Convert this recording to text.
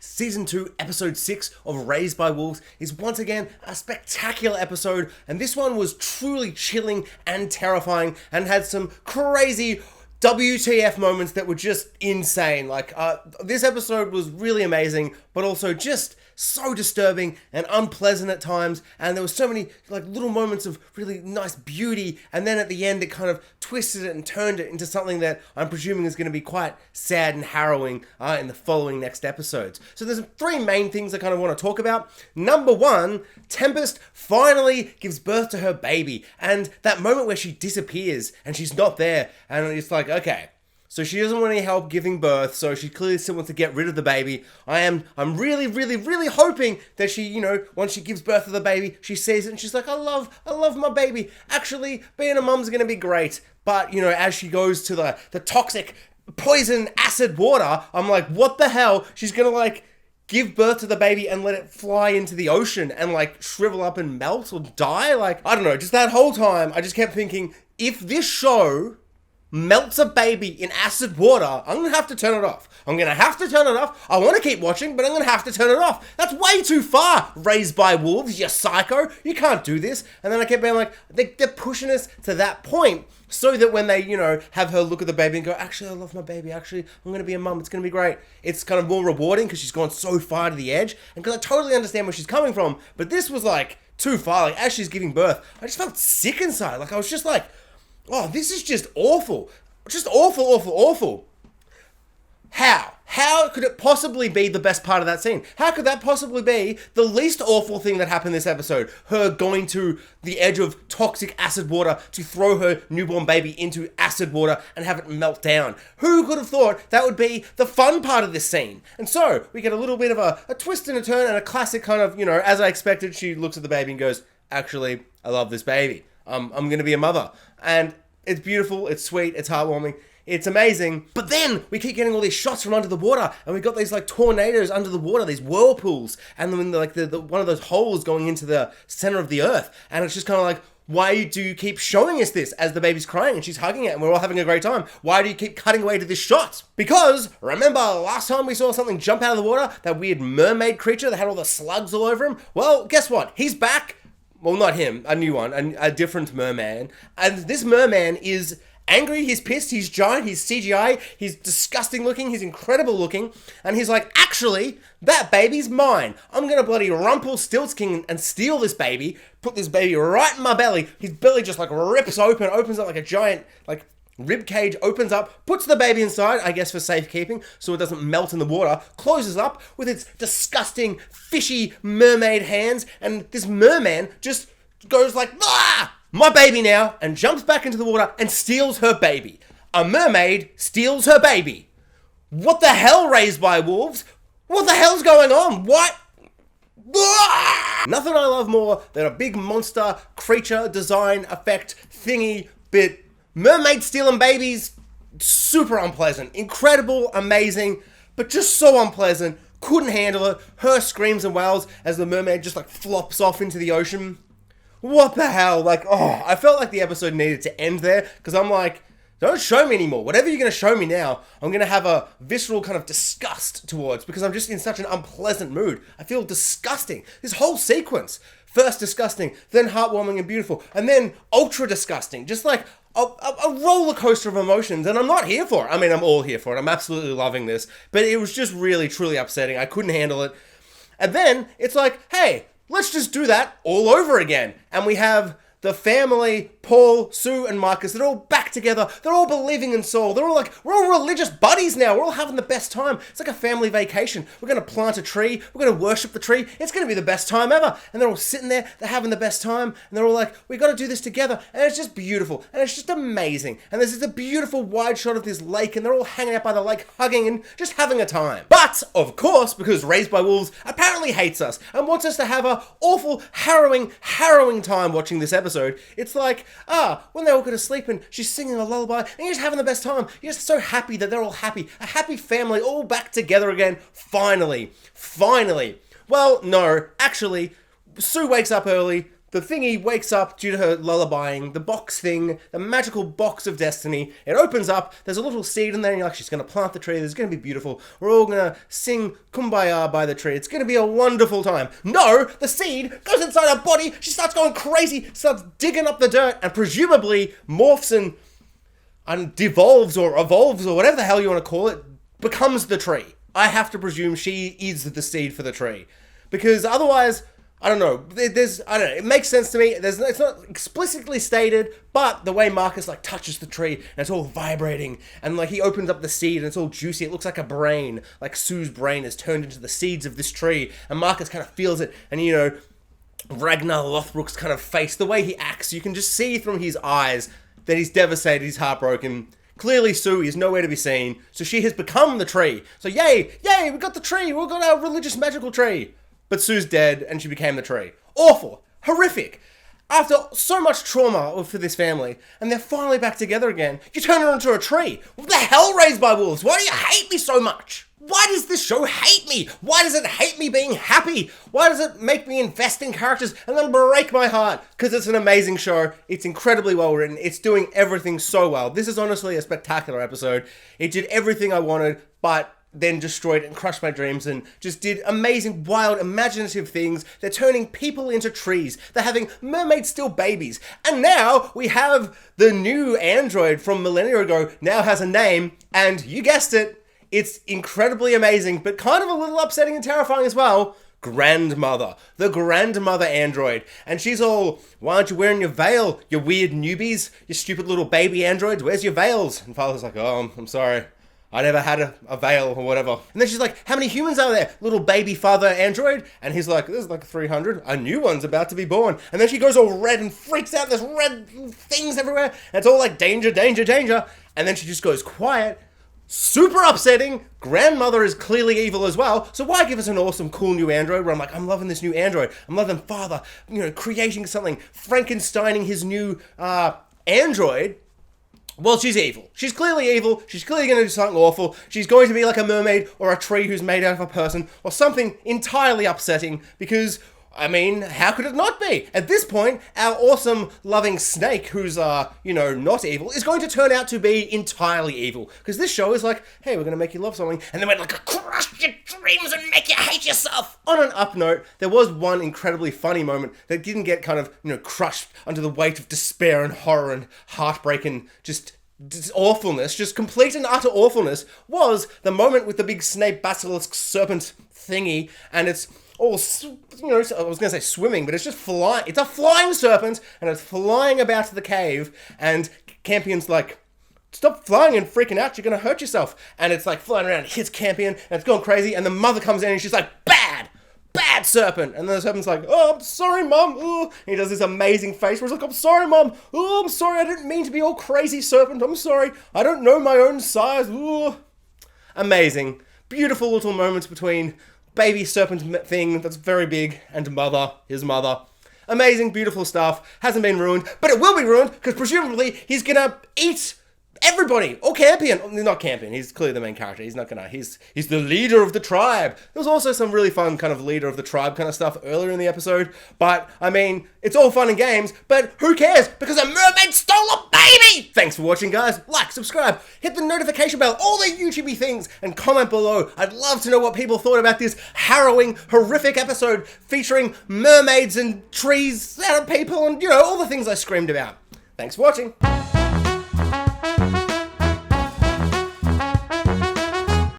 Season 2, Episode 6 of Raised by Wolves is once again a spectacular episode, and this one was truly chilling and terrifying and had some crazy WTF moments that were just insane. This episode was really amazing, but also just so disturbing and unpleasant at times, and there were so many little moments of really nice beauty, and then at the end it kind of twisted it and turned it into something that I'm presuming is going to be quite sad and harrowing in the following next episodes. So there's three main things I kind of want to talk about. Number one, Tempest finally gives birth to her baby, and that moment where she disappears and she's not there, and it's like, okay, so she doesn't want any help giving birth, so she clearly still wants to get rid of the baby. I'm really, really, really hoping that she, once she gives birth to the baby, she sees it and she's like, I love my baby. Actually, being a mum's gonna be great. But, as she goes to the toxic poison acid water, I'm like, what the hell? She's gonna give birth to the baby and let it fly into the ocean and shrivel up and melt or die? I don't know, just that whole time, I just kept thinking, if this show melts a baby in acid water, I'm gonna have to turn it off. I want to keep watching, but I'm gonna have to turn it off. That's way too far, Raised by Wolves, you psycho. You can't do this. And then I kept being like, they're pushing us to that point so that when they, have her look at the baby and go, actually, I love my baby. Actually, I'm gonna be a mum. It's gonna be great. It's kind of more rewarding because she's gone so far to the edge. And because I totally understand where she's coming from, but this was too far. As she's giving birth, I just felt sick inside. I was just like, oh, this is just awful. Just awful, awful, awful. How? How could it possibly be the best part of that scene? How could that possibly be the least awful thing that happened this episode? Her going to the edge of toxic acid water to throw her newborn baby into acid water and have it melt down. Who could have thought that would be the fun part of this scene? And so, we get a little bit of a twist and a turn and a classic kind of, as I expected, she looks at the baby and goes, actually, I love this baby. I'm going to be a mother. And it's beautiful, it's sweet, it's heartwarming, it's amazing. But then we keep getting all these shots from under the water, and we got these tornadoes under the water, these whirlpools, and then the one of those holes going into the center of the earth. And it's just kind of like, why do you keep showing us this as the baby's crying and she's hugging it and we're all having a great time? Why do you keep cutting away to this shot? Because, remember last time we saw something jump out of the water? That weird mermaid creature that had all the slugs all over him? Well, guess what? He's back. Well, not him, a new one, a different merman. And this merman is angry, he's pissed, he's giant, he's CGI, he's disgusting looking, he's incredible looking. And he's like, actually, that baby's mine. I'm gonna bloody Rumpelstiltskin and steal this baby, put this baby right in my belly. His belly just rips open, opens up like a giant, rib cage, opens up, puts the baby inside, I guess for safekeeping, so it doesn't melt in the water, closes up with its disgusting, fishy mermaid hands, and this merman just goes my baby now, and jumps back into the water and steals her baby. A mermaid steals her baby. What the hell, Raised by Wolves? What the hell's going on? What? Nothing I love more than a big monster creature design effect thingy bit. Mermaid stealing babies, super unpleasant. Incredible, amazing, but just so unpleasant. Couldn't handle it. Her screams and wails as the mermaid just flops off into the ocean. What the hell? I felt like the episode needed to end there because I'm like, don't show me anymore. Whatever you're going to show me now, I'm going to have a visceral kind of disgust towards because I'm just in such an unpleasant mood. I feel disgusting. This whole sequence, first disgusting, then heartwarming and beautiful, and then ultra disgusting. Just a roller coaster of emotions, and I'm not here for it. I mean, I'm all here for it. I'm absolutely loving this, but it was just really, truly upsetting. I couldn't handle it. And then it's like, hey, let's just do that all over again. And we have the family, Paul, Sue, and Marcus, they're all back together. They're all believing in Saul. They're all we're all religious buddies now. We're all having the best time. It's like a family vacation. We're going to plant a tree. We're going to worship the tree. It's going to be the best time ever. And they're all sitting there. They're having the best time. And they're all like, we got to do this together. And it's just beautiful. And it's just amazing. And there's this beautiful wide shot of this lake. And they're all hanging out by the lake, hugging and just having a time. But, of course, because Raised by Wolves apparently hates us and wants us to have a awful, harrowing time watching this episode, it's like, when they all go to sleep and she's singing a lullaby and you're just having the best time. You're just so happy that they're all happy. A happy family all back together again. Finally. Well, no. Actually, Sue wakes up early. the thingy wakes up due to her lullabying, the box thing, the magical box of destiny. It opens up, there's a little seed in there, and you're like, she's going to plant the tree, it's going to be beautiful. We're all going to sing Kumbaya by the tree. It's going to be a wonderful time. No, the seed goes inside her body, she starts going crazy, starts digging up the dirt, and presumably morphs and devolves or evolves or whatever the hell you want to call it, becomes the tree. I have to presume she is the seed for the tree. Because otherwise, I don't know, it makes sense to me. It's not explicitly stated, but the way Marcus like touches the tree and it's all vibrating and like he opens up the seed and it's all juicy. It looks like a brain, like Sue's brain is turned into the seeds of this tree, and Marcus kind of feels it, and you know, Ragnar Lothbrok's kind of face, the way he acts, you can just see from his eyes that he's devastated, he's heartbroken. Clearly Sue is nowhere to be seen, so she has become the tree. So yay, we got the tree, we got our religious magical tree. But Sue's dead and she became the tree. Awful, horrific. After so much trauma for this family, and they're finally back together again, you turn her into a tree. What the hell, Raised by Wolves? Why do you hate me so much? Why does this show hate me? Why does it hate me being happy? Why does it make me invest in characters and then break my heart? Because it's an amazing show. It's incredibly well written. It's doing everything so well. This is honestly a spectacular episode. It did everything I wanted, but then destroyed and crushed my dreams and just did amazing, wild, imaginative things. They're turning people into trees. They're having mermaids steal babies. And now we have the new android from millennia ago now has a name, and you guessed it, it's incredibly amazing, but kind of a little upsetting and terrifying as well. Grandmother. The grandmother android. And she's all, why aren't you wearing your veil, you weird newbies? You stupid little baby androids, where's your veils? And Father's like, oh, I'm sorry. I never had a veil or whatever. And then she's like, how many humans are there? Little baby father android? And he's like, there's like 300. A new one's about to be born. And then she goes all red and freaks out. There's red things everywhere. And it's all like danger, danger, danger. And then she just goes quiet. Super upsetting. Grandmother is clearly evil as well. So why give us an awesome, cool new android where I'm like, I'm loving this new android. I'm loving father, creating something. Frankensteining his new android. Well, she's evil. She's clearly evil. She's clearly going to do something awful. She's going to be like a mermaid or a tree who's made out of a person or something entirely upsetting because, I mean, how could it not be? At this point, our awesome, loving snake who's, not evil is going to turn out to be entirely evil. Because this show is like, hey, we're going to make you love something, and then we're like, crush your dreams and make you hate yourself. On an up note, there was one incredibly funny moment that didn't get kind of, crushed under the weight of despair and horror and heartbreak and just awfulness, just complete and utter awfulness, was the moment with the big snake basilisk serpent thingy, and it's all, I was going to say swimming, but it's just flying. It's a flying serpent, and it's flying about the cave, and Campion's like, stop flying and freaking out, you're going to hurt yourself. And it's like flying around, hits Campion, and it's going crazy, and the mother comes in, and she's like, bad serpent. And then the serpent's like, oh, I'm sorry, Mum. Oh. And he does this amazing face where he's like, I'm sorry, Mum. Oh, I'm sorry, I didn't mean to be all crazy, serpent. I'm sorry. I don't know my own size. Oh. Amazing. Beautiful little moments between baby serpent thing that's very big and his mother. Amazing, beautiful stuff. Hasn't been ruined, but it will be ruined because presumably he's gonna eat everybody, or Campion. Not Campion, he's clearly the main character. He's not gonna, he's the leader of the tribe. There was also some really fun kind of leader of the tribe kind of stuff earlier in the episode, but I mean, it's all fun and games, but who cares? Because a mermaid stole a baby! Thanks for watching, guys. Like, subscribe, hit the notification bell, all the YouTubey things, and comment below. I'd love to know what people thought about this harrowing, horrific episode featuring mermaids and trees out of people and, all the things I screamed about. Thanks for watching.